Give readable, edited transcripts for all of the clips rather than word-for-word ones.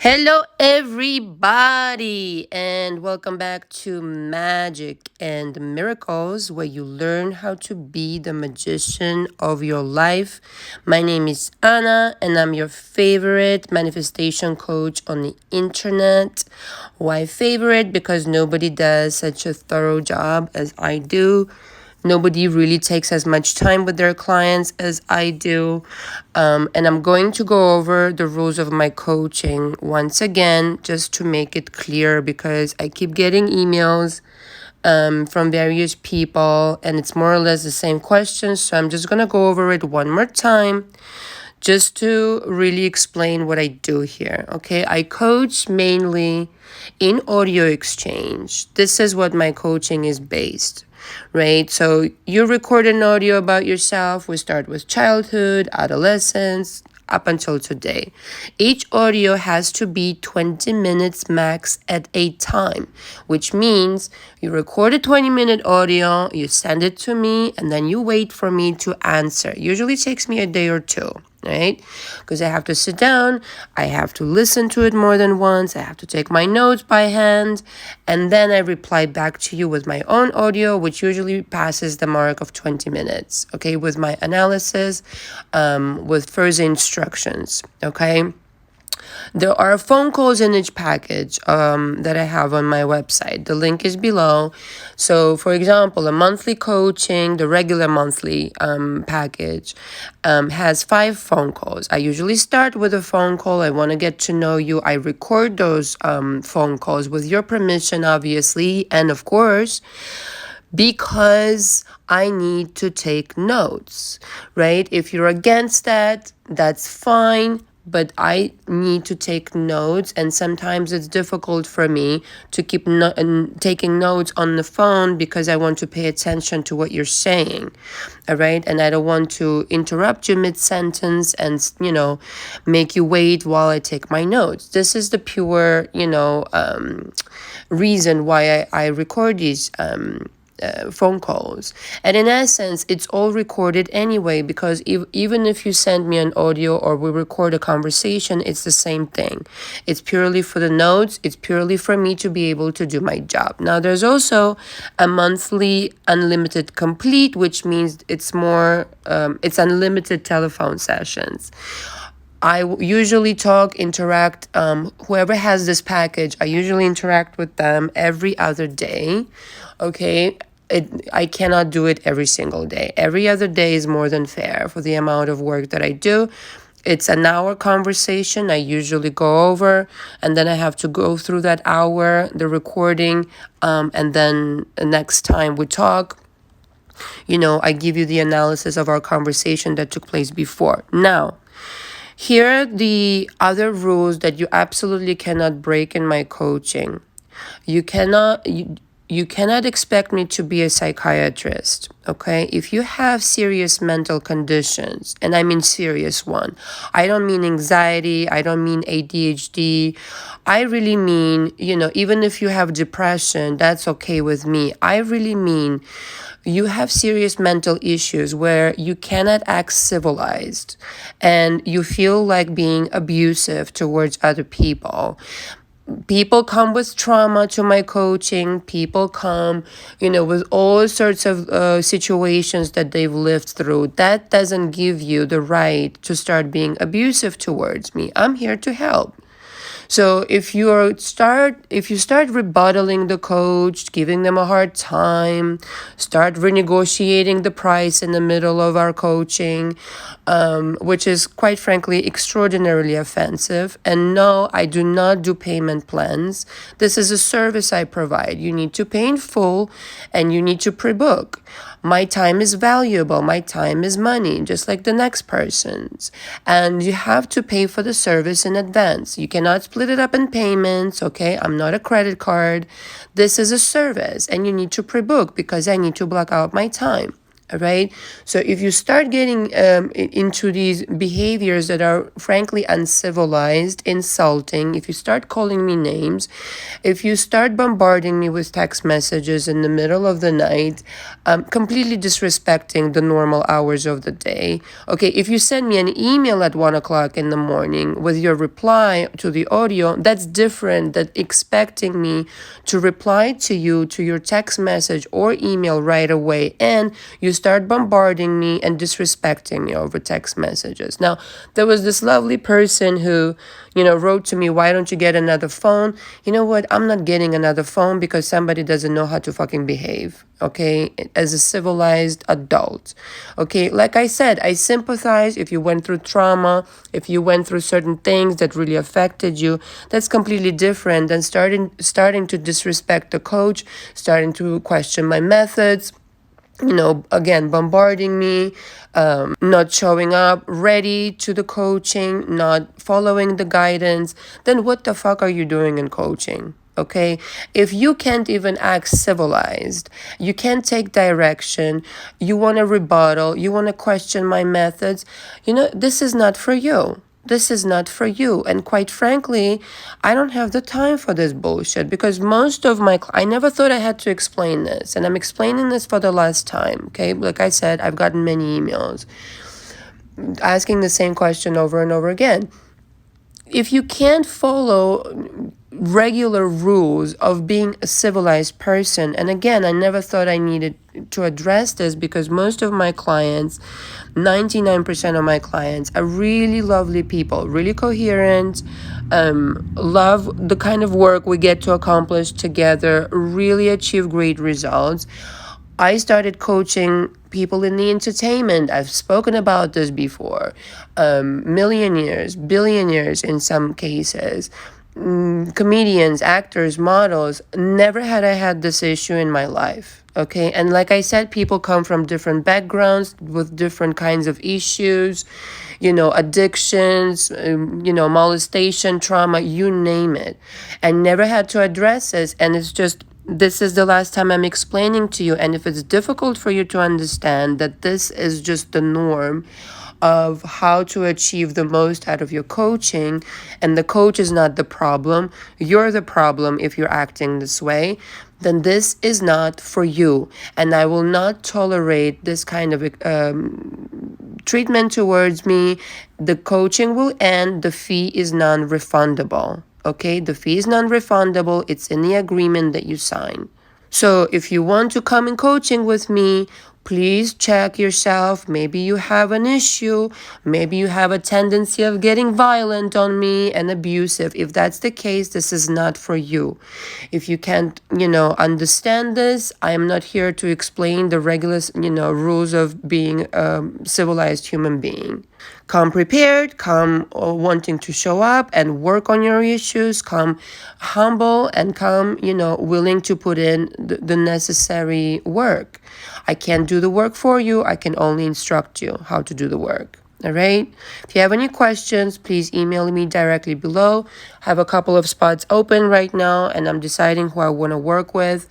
Hello, everybody, and welcome back to Magic and Miracles, where you learn how to be the magician of your life. My name is Anna, and I'm your favorite manifestation coach on the internet. Why favorite? Because nobody does such a thorough job as I do. Nobody really takes as much time with their clients as I do. And I'm going to go over the rules of my coaching once again, just to make it clear, because I keep getting emails from various people, and it's more or less the same questions. So I'm just going to go over it one more time just to really explain what I do here. Okay, I coach mainly in audio exchange. This is what my coaching is based, right? So you record an audio about yourself. We start with childhood, adolescence, up until today. Each audio has to be 20 minutes max at a time, which means you record a 20-minute audio, you send it to me, and then you wait for me to answer. Usually takes me a day or two, right? Because I have to sit down, I have to listen to it more than once, I have to take my notes by hand, and then I reply back to you with my own audio, which usually passes the mark of 20 minutes, okay, with my analysis, with further instructions, okay? There are phone calls in each package that I have on my website. The link is below. So, for example, a monthly coaching, the regular monthly package, has 5 phone calls. I usually start with a phone call. I want to get to know you. I record those phone calls with your permission, obviously. And of course, because I need to take notes, right? If you're against that, that's fine. But I need to take notes, and sometimes it's difficult for me to keep taking notes on the phone because I want to pay attention to what you're saying, all right? And I don't want to interrupt you mid-sentence and, make you wait while I take my notes. This is the pure, reason why I record these phone calls. And in essence, it's all recorded anyway, because even if you send me an audio or we record a conversation, it's the same thing. It's purely for the notes. It's purely for me to be able to do my job. Now, there's also a monthly unlimited complete, which means it's unlimited telephone sessions. I usually interact, whoever has this package, I usually interact with them every other day, okay? I cannot do it every single day. Every other day is more than fair for the amount of work that I do. It's an hour conversation I usually go over, and then I have to go through that hour, the recording, and then the next time we talk, I give you the analysis of our conversation that took place before. Now, here are the other rules that you absolutely cannot break in my coaching. You cannot expect me to be a psychiatrist, okay? If you have serious mental conditions, and I mean serious one, I don't mean anxiety, I don't mean ADHD, I really mean, even if you have depression, that's okay with me. I really mean you have serious mental issues where you cannot act civilized and you feel like being abusive towards other people. People come with trauma to my coaching. People come, with all sorts of situations that they've lived through. That doesn't give you the right to start being abusive towards me. I'm here to help. So if you start rebuttaling the coach, giving them a hard time, start renegotiating the price in the middle of our coaching, which is quite frankly extraordinarily offensive. And no, I do not do payment plans. This is a service I provide. You need to pay in full and you need to pre-book. My time is valuable. My time is money, just like the next person's. And you have to pay for the service in advance. You cannot split it up in payments, okay? I'm not a credit card. This is a service, and you need to pre-book because I need to block out my time. All right. So if you start getting into these behaviors that are frankly uncivilized, insulting, if you start calling me names, if you start bombarding me with text messages in the middle of the night, completely disrespecting the normal hours of the day. Okay. If you send me an email at 1 o'clock in the morning with your reply to the audio, that's different than expecting me to reply to you to your text message or email right away, and you start bombarding me and disrespecting me over text messages. Now, there was this lovely person who, wrote to me, why don't you get another phone? You know what? I'm not getting another phone because somebody doesn't know how to fucking behave, okay? As a civilized adult, okay? Like I said, I sympathize if you went through trauma, if you went through certain things that really affected you. That's completely different than starting to disrespect the coach, starting to question my methods, again, bombarding me, not showing up ready to the coaching, not following the guidance. Then what the fuck are you doing in coaching? Okay, if you can't even act civilized, you can't take direction, you want to rebuttal, you want to question my methods, this is not for you. This is not for you. And quite frankly, I don't have the time for this bullshit because most of I never thought I had to explain this. And I'm explaining this for the last time, okay? Like I said, I've gotten many emails asking the same question over and over again. If you can't follow regular rules of being a civilized person, and again, I never thought I needed to address this because most of my clients, 99% of my clients, are really lovely people, really coherent, love the kind of work we get to accomplish together, really achieve great results. I started coaching people in the entertainment. I've spoken about this before. Millionaires, billionaires in some cases, comedians, actors, models. Never had I had this issue in my life. Okay. And like I said, people come from different backgrounds with different kinds of issues, addictions, molestation, trauma, you name it. I never had to address this. And it's just, this is the last time I'm explaining to you. And if it's difficult for you to understand that this is just the norm of how to achieve the most out of your coaching, and the coach is not the problem, you're the problem if you're acting this way, then this is not for you. And I will not tolerate this kind of treatment towards me. The coaching will end. The fee is non-refundable. Okay, the fee is non-refundable. It's in the agreement that you sign. So if you want to come in coaching with me, please check yourself. Maybe you have an issue. Maybe you have a tendency of getting violent on me and abusive. If that's the case, this is not for you. If you can't, understand this, I am not here to explain the regular, rules of being a civilized human being. Come prepared, come wanting to show up and work on your issues, come humble, and come, willing to put in the necessary work. I can't do the work for you. I can only instruct you how to do the work. All right. If you have any questions, please email me directly below. I have a couple of spots open right now, and I'm deciding who I want to work with.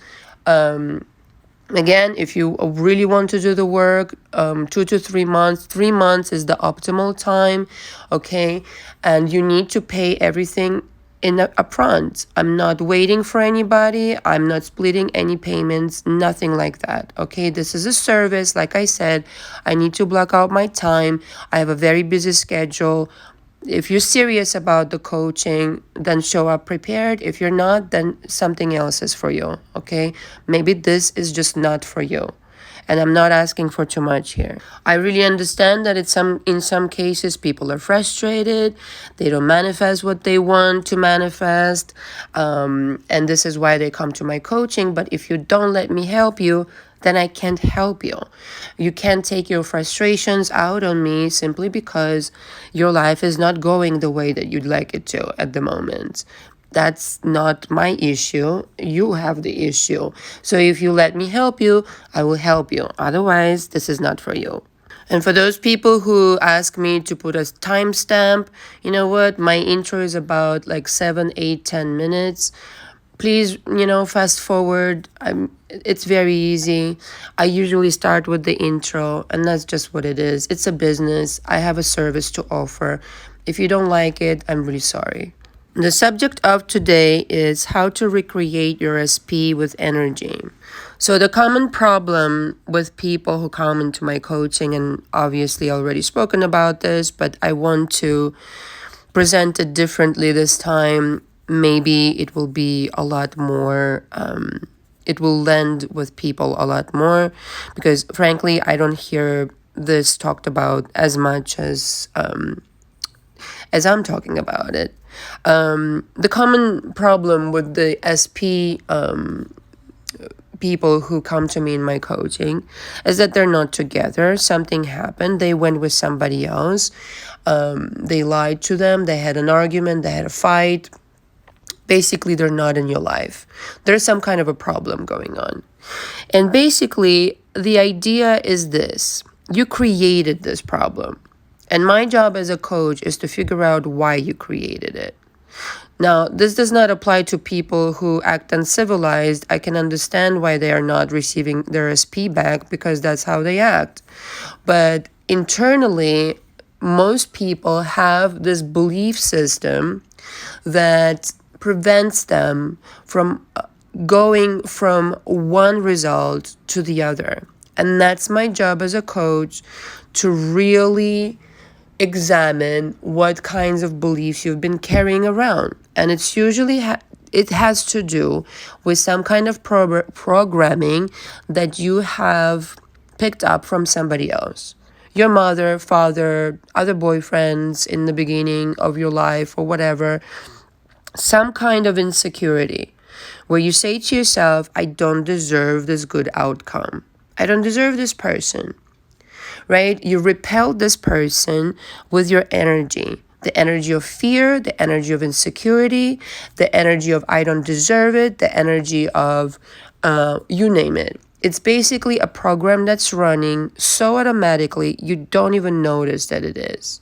Again, if you really want to do the work, 2 to 3 months, 3 months is the optimal time, okay? And you need to pay everything in upfront. I'm not waiting for anybody. I'm not splitting any payments, nothing like that, okay? This is a service. Like I said, I need to block out my time. I have a very busy schedule. If you're serious about the coaching, then show up prepared. If you're not, then something else is for you, okay? Maybe this is just not for you. And I'm not asking for too much here. I really understand that in some cases, people are frustrated. They don't manifest what they want to manifest. And this is why they come to my coaching. But if you don't let me help you, then I can't help you. You can't take your frustrations out on me simply because your life is not going the way that you'd like it to at the moment. That's not my issue. You have the issue. So if you let me help you, I will help you. Otherwise, this is not for you. And for those people who ask me to put a timestamp, you know what? My intro is about like 7, 8, 10 minutes. Please, fast forward. It's very easy. I usually start with the intro, and that's just what it is. It's a business. I have a service to offer. If you don't like it, I'm really sorry. The subject of today is how to recreate your SP with energy. So, the common problem with people who come into my coaching, and obviously already spoken about this, but I want to present it differently this time. Maybe it will be a lot more, it will land with people a lot more because, frankly, I don't hear this talked about as much as I'm talking about it. The common problem with the SP people who come to me in my coaching is that they're not together. Something happened. They went with somebody else. They lied to them. They had an argument. They had a fight. Basically, they're not in your life. There's some kind of a problem going on. And basically, the idea is this. You created this problem. And my job as a coach is to figure out why you created it. Now, this does not apply to people who act uncivilized. I can understand why they are not receiving their SP back because that's how they act. But internally, most people have this belief system that prevents them from going from one result to the other. And that's my job as a coach, to really examine what kinds of beliefs you've been carrying around. And it's usually it has to do with some kind of programming that you have picked up from somebody else. Your mother, father, other boyfriends in the beginning of your life or whatever. Some kind of insecurity where you say to yourself, I don't deserve this good outcome. I don't deserve this person. Right? You repel this person with your energy. The energy of fear, the energy of insecurity, the energy of I don't deserve it, the energy of you name it. It's basically a program that's running so automatically you don't even notice that it is.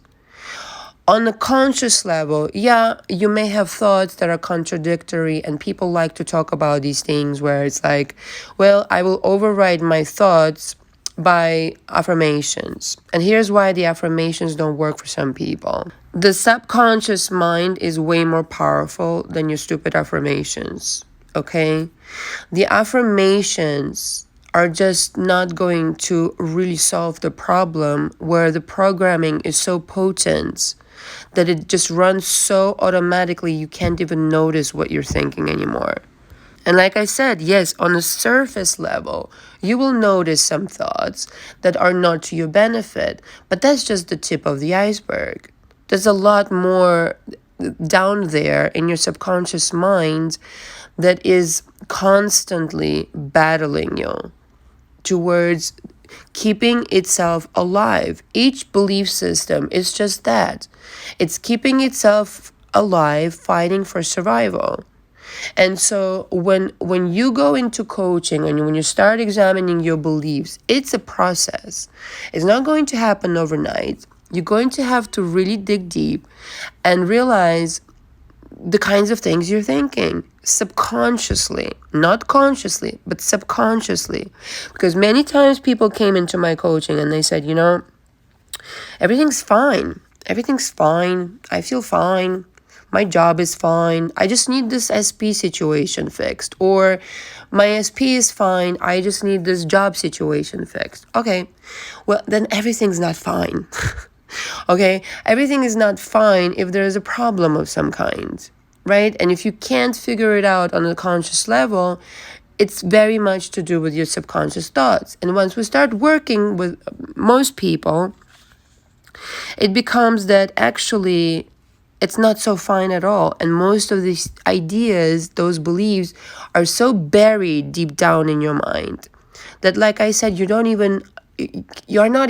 On a conscious level, yeah, you may have thoughts that are contradictory, and people like to talk about these things where it's like, well, I will override my thoughts by affirmations. And here's why the affirmations don't work for some people. The subconscious mind is way more powerful than your stupid affirmations, okay? The affirmations are just not going to really solve the problem where the programming is so potent that it just runs so automatically you can't even notice what you're thinking anymore. And like I said, yes, on a surface level, you will notice some thoughts that are not to your benefit, but that's just the tip of the iceberg. There's a lot more down there in your subconscious mind that is constantly battling you towards keeping itself alive. Each belief system is just that. It's keeping itself alive, fighting for survival. And so when you go into coaching and when you start examining your beliefs, it's a process. It's not going to happen overnight. You're going to have to really dig deep and realize the kinds of things you're thinking subconsciously, not consciously, but subconsciously. Because many times people came into my coaching and they said, everything's fine. Everything's fine. I feel fine. My job is fine. I just need this SP situation fixed. Or my SP is fine. I just need this job situation fixed. Okay, well, then everything's not fine. Okay, everything is not fine if there is a problem of some kind, right? And if you can't figure it out on a conscious level, it's very much to do with your subconscious thoughts. And once we start working with most people, it becomes that actually it's not so fine at all. And most of these ideas, those beliefs, are so buried deep down in your mind that, like I said, you're not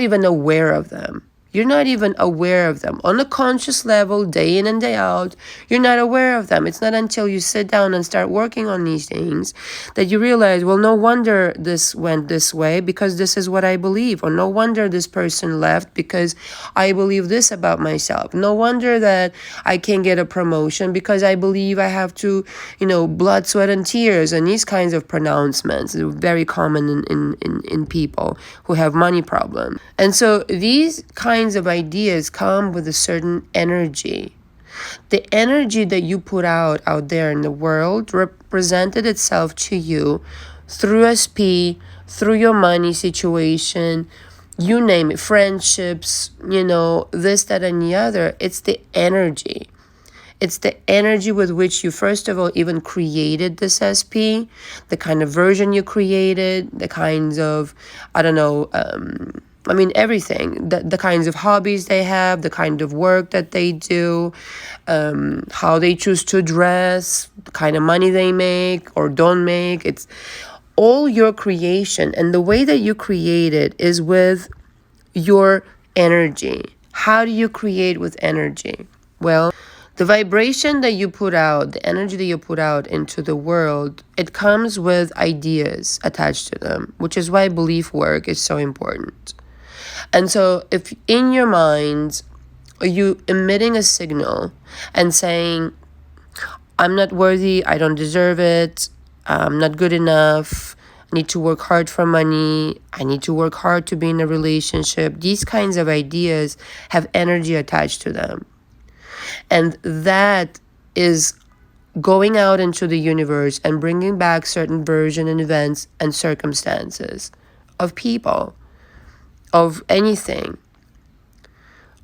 even aware of them. You're not even aware of them. On a conscious level, day in and day out, you're not aware of them. It's not until you sit down and start working on these things that you realize, well, no wonder this went this way because this is what I believe. Or no wonder this person left because I believe this about myself. No wonder that I can't get a promotion because I believe I have to, blood, sweat, and tears, and these kinds of pronouncements are very common in people who have money problems. And so these kinds of ideas come with a certain energy. The energy that you put out there in the world represented itself to you through SP, through your money situation, you name it, friendships, this, that, and the other. It's the energy. It's the energy with which you, first of all, even created this SP, the kind of version you created, the kinds of, everything, the kinds of hobbies they have, the kind of work that they do, how they choose to dress, the kind of money they make or don't make. It's all your creation. And the way that you create it is with your energy. How do you create with energy? Well, the vibration that you put out, the energy that you put out into the world, it comes with ideas attached to them, which is why belief work is so important. And so if in your mind, you emitting a signal and saying, I'm not worthy, I don't deserve it, I'm not good enough, I need to work hard for money, I need to work hard to be in a relationship, these kinds of ideas have energy attached to them. And that is going out into the universe and bringing back certain version and events and circumstances of people, of anything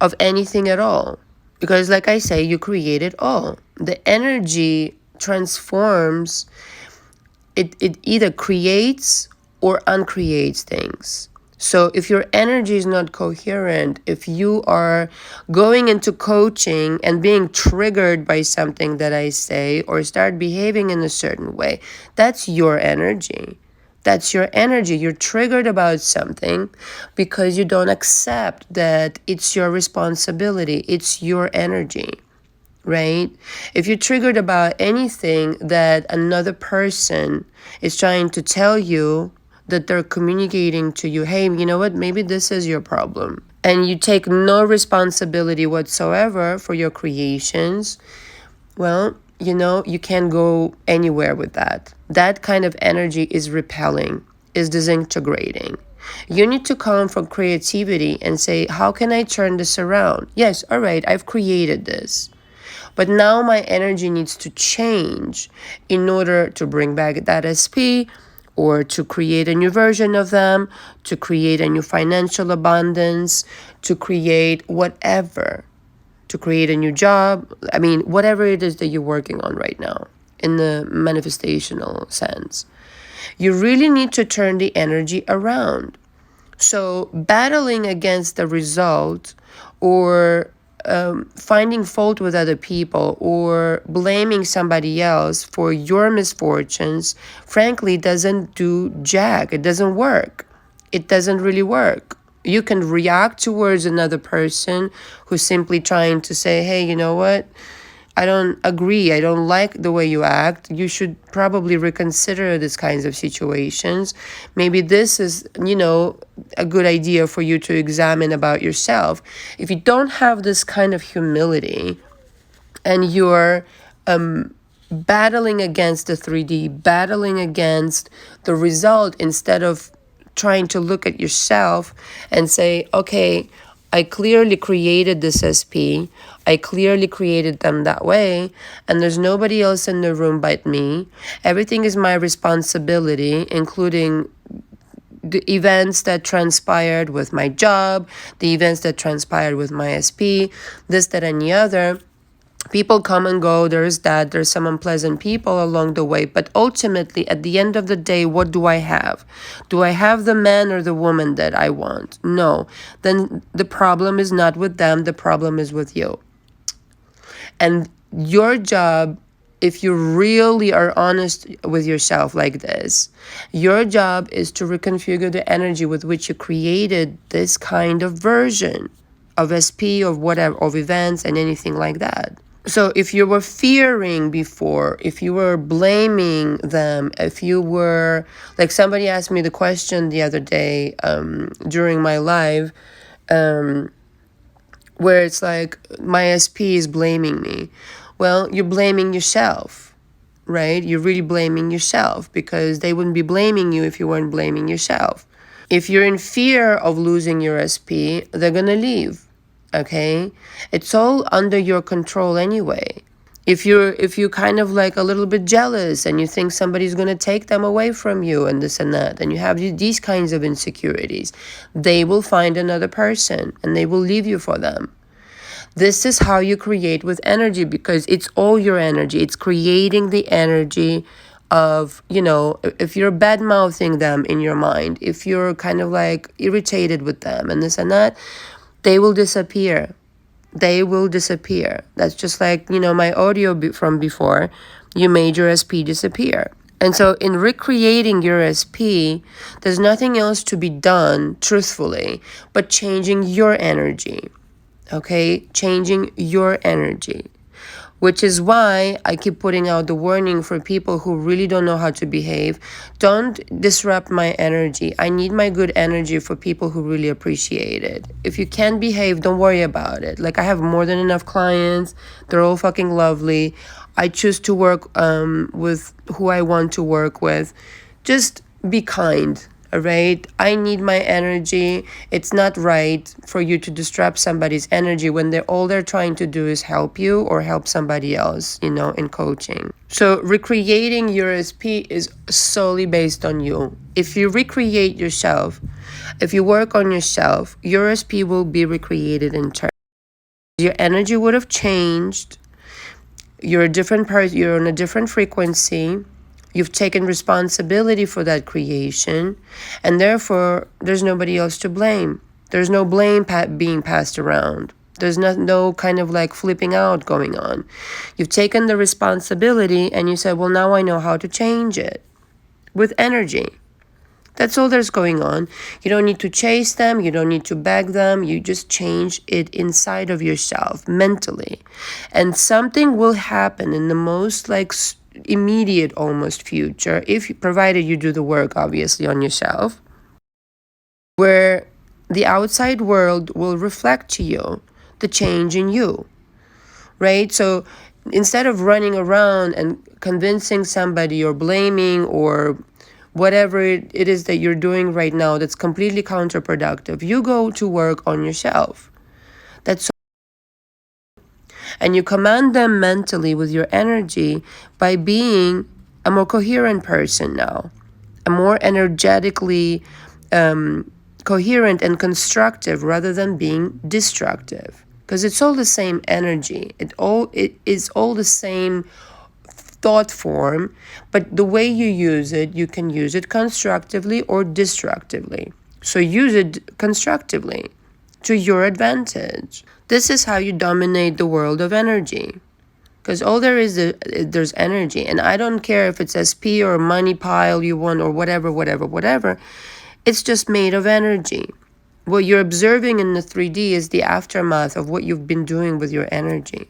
at all. Because like I say, you create it all. The energy transforms, it either creates or uncreates things. So if your energy is not coherent, if you are going into coaching and being triggered by something that I say or start behaving in a certain way, that's your energy. That's your energy. You're triggered about something because you don't accept that it's your responsibility. It's your energy, right? If you're triggered about anything that another person is trying to tell you, that they're communicating to you, hey, you know what, maybe this is your problem, and you take no responsibility whatsoever for your creations, well, you can't go anywhere with that. That kind of energy is repelling, is disintegrating. You need to come from creativity and say, how can I turn this around? Yes, all right, I've created this. But now my energy needs to change in order to bring back that SP, or to create a new version of them, to create a new financial abundance, to create whatever, to create a new job. I mean, whatever it is that you're working on right now in the manifestational sense. You really need to turn the energy around. So battling against the result or finding fault with other people or blaming somebody else for your misfortunes, frankly, doesn't do jack. It doesn't work. It doesn't really work. You can react towards another person who's simply trying to say, hey, you know what? I don't agree. I don't like the way you act. You should probably reconsider these kinds of situations. Maybe this is, a good idea for you to examine about yourself. If you don't have this kind of humility and you're battling against the 3D, battling against the result instead of trying to look at yourself and say, okay, I clearly created this SP. I clearly created them that way, and there's nobody else in the room but me. Everything is my responsibility, including the events that transpired with my job, the events that transpired with my SP, this, that, and the other. People come and go, there's some unpleasant people along the way, but ultimately, at the end of the day, what do I have? Do I have the man or the woman that I want? No. Then the problem is not with them, the problem is with you. And your job, if you really are honest with yourself like this, your job is to reconfigure the energy with which you created this kind of version of SP, of whatever, of events and anything like that. So if you were fearing before, if you were blaming them, if you were, like somebody asked me the question the other day during my live, where it's like my SP is blaming me. Well, you're blaming yourself, right? You're really blaming yourself, because they wouldn't be blaming you if you weren't blaming yourself. If you're in fear of losing your SP, they're gonna leave. Okay? It's all under your control anyway. If you kind of like a little bit jealous and you think somebody's going to take them away from you and this and that, and you have these kinds of insecurities, they will find another person and they will leave you for them. This is how you create with energy, because it's all your energy. It's creating the energy of, if you're bad mouthing them in your mind, if you're kind of like irritated with them and this and that, they will disappear. They will disappear. That's just like, my audio from before. You made your SP disappear. And so in recreating your SP, there's nothing else to be done, truthfully, but changing your energy. Okay? Changing your energy. Which is why I keep putting out the warning for people who really don't know how to behave. Don't disrupt my energy. I need my good energy for people who really appreciate it. If you can't behave, don't worry about it. Like, I have more than enough clients. They're all fucking lovely. I choose to work with who I want to work with. Just be kind. All right, I need my energy. It's not right for you to disrupt somebody's energy when all they're trying to do is help you or help somebody else, in coaching. So recreating your SP is solely based on you. If you recreate yourself, if you work on yourself, your SP will be recreated in turn. Your energy would have changed. You're a different person. You're on a different frequency. You've taken responsibility for that creation, and therefore there's nobody else to blame. There's no blame being passed around. There's no kind of like flipping out going on. You've taken the responsibility and you said, well, now I know how to change it with energy. That's all there's going on. You don't need to chase them. You don't need to beg them. You just change it inside of yourself mentally. And something will happen in the most like immediate almost future, provided you do the work obviously on yourself, where the outside world will reflect to you the change in you, right? So instead of running around and convincing somebody or blaming or whatever it is that you're doing right now that's completely counterproductive, you go to work on yourself. And you command them mentally with your energy by being a more coherent person now, a more energetically coherent and constructive rather than being destructive. Because it's all the same energy. It is all the same thought form, but the way you use it, you can use it constructively or destructively. So use it constructively to your advantage. This is how you dominate the world of energy. Because all there is, there's energy. And I don't care if it's SP or money pile you want or whatever. It's just made of energy. What you're observing in the 3D is the aftermath of what you've been doing with your energy.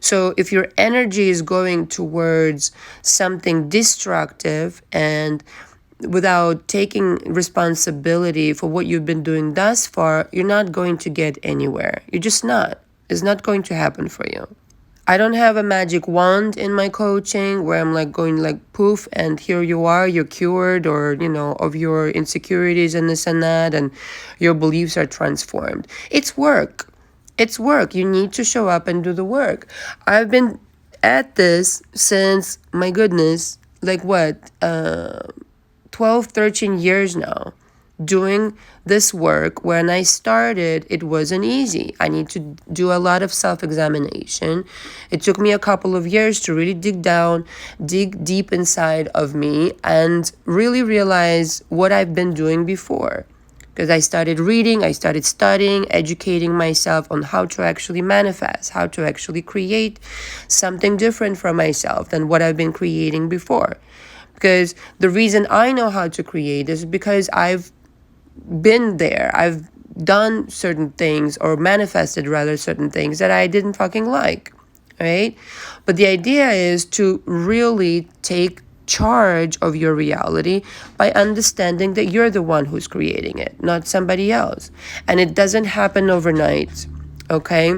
So if your energy is going towards something destructive and without taking responsibility for what you've been doing thus far, you're not going to get anywhere. You're just not. It's not going to happen for you. I don't have a magic wand in my coaching where I'm like going like poof and here you are, you're cured, or, of your insecurities and this and that, and your beliefs are transformed. It's work. It's work. You need to show up and do the work. I've been at this since, my goodness, like what, 12, 13 years now, doing this work. When I started, it wasn't easy. I need to do a lot of self-examination. It took me a couple of years to really dig deep inside of me and really realize what I've been doing before. Because I started reading, I started studying, educating myself on how to actually manifest, how to actually create something different for myself than what I've been creating before. Because the reason I know how to create is because I've been there. I've done certain things, or manifested rather certain things that I didn't fucking like, right? But the idea is to really take charge of your reality by understanding that you're the one who's creating it, not somebody else. And it doesn't happen overnight, okay?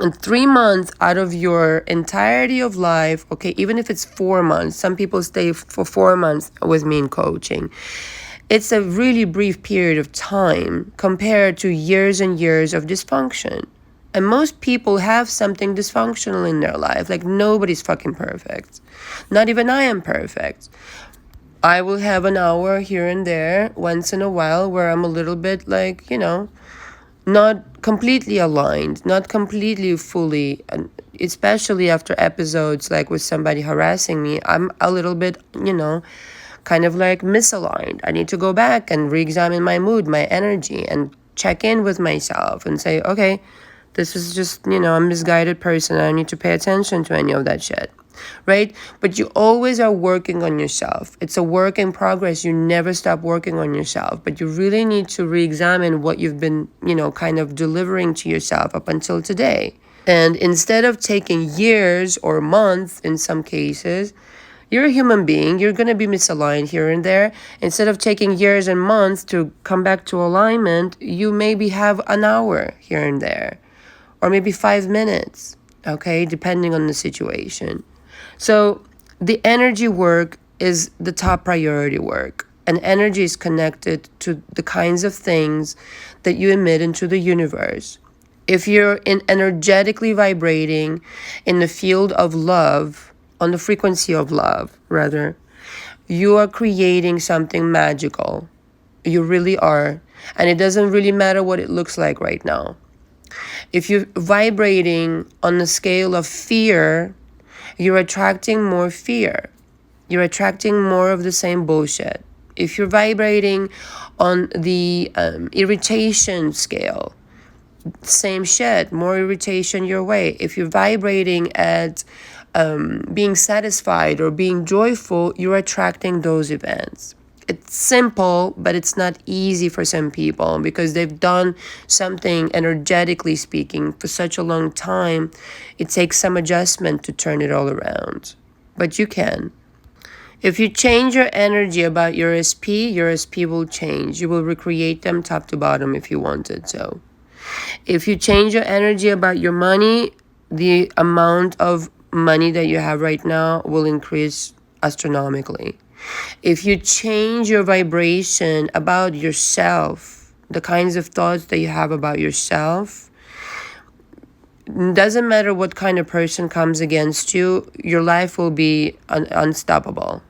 In 3 months out of your entirety of life, okay, even if it's 4 months, some people stay for 4 months with me in coaching. It's a really brief period of time compared to years and years of dysfunction. And most people have something dysfunctional in their life. Like, nobody's fucking perfect. Not even I am perfect. I will have an hour here and there once in a while where I'm a little bit like, not completely aligned, not completely fully, especially after episodes like with somebody harassing me. I'm a little bit, kind of like misaligned. I need to go back and re-examine my mood, my energy, and check in with myself and say, okay, this is just, a misguided person. I don't need to pay attention to any of that shit, right? But you always are working on yourself. It's a work in progress. You never stop working on yourself, but you really need to re-examine what you've been, kind of delivering to yourself up until today. And instead of taking years or months in some cases, you're a human being. You're going to be misaligned here and there. Instead of taking years and months to come back to alignment, you maybe have an hour here and there, or maybe 5 minutes, okay, depending on the situation. So the energy work is the top priority work. And energy is connected to the kinds of things that you emit into the universe. If you're energetically vibrating in the field of love, on the frequency of love, rather, you are creating something magical. You really are. And it doesn't really matter what it looks like right now. If you're vibrating on the scale of fear, you're attracting more fear. You're attracting more of the same bullshit. If you're vibrating on the irritation scale, same shit, more irritation your way. If you're vibrating at being satisfied or being joyful, you're attracting those events. It's simple, but it's not easy for some people because they've done something, energetically speaking, for such a long time. It takes some adjustment to turn it all around, but you can. If you change your energy about your your SP will change. You will recreate them top to bottom if you wanted to. If you change your energy about your money, the amount of money that you have right now will increase astronomically. If you change your vibration about yourself, the kinds of thoughts that you have about yourself, doesn't matter what kind of person comes against you, your life will be unstoppable.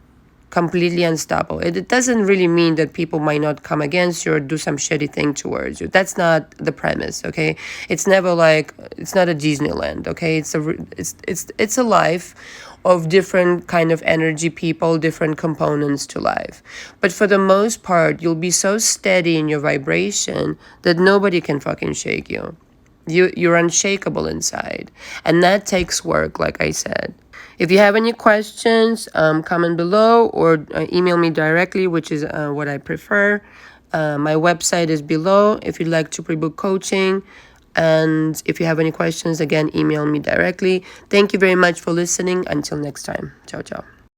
Completely unstoppable. It doesn't really mean that people might not come against you or do some shitty thing towards you. That's not the premise, okay? It's never like, it's not a Disneyland, okay? It's a life of different kind of energy people, different components to life. But for the most part, you'll be so steady in your vibration that nobody can fucking shake you. You're unshakable inside. And that takes work, like I said. If you have any questions, comment below or email me directly, which is what I prefer. My website is below if you'd like to pre-book coaching. And if you have any questions, again, email me directly. Thank you very much for listening. Until next time. Ciao, ciao.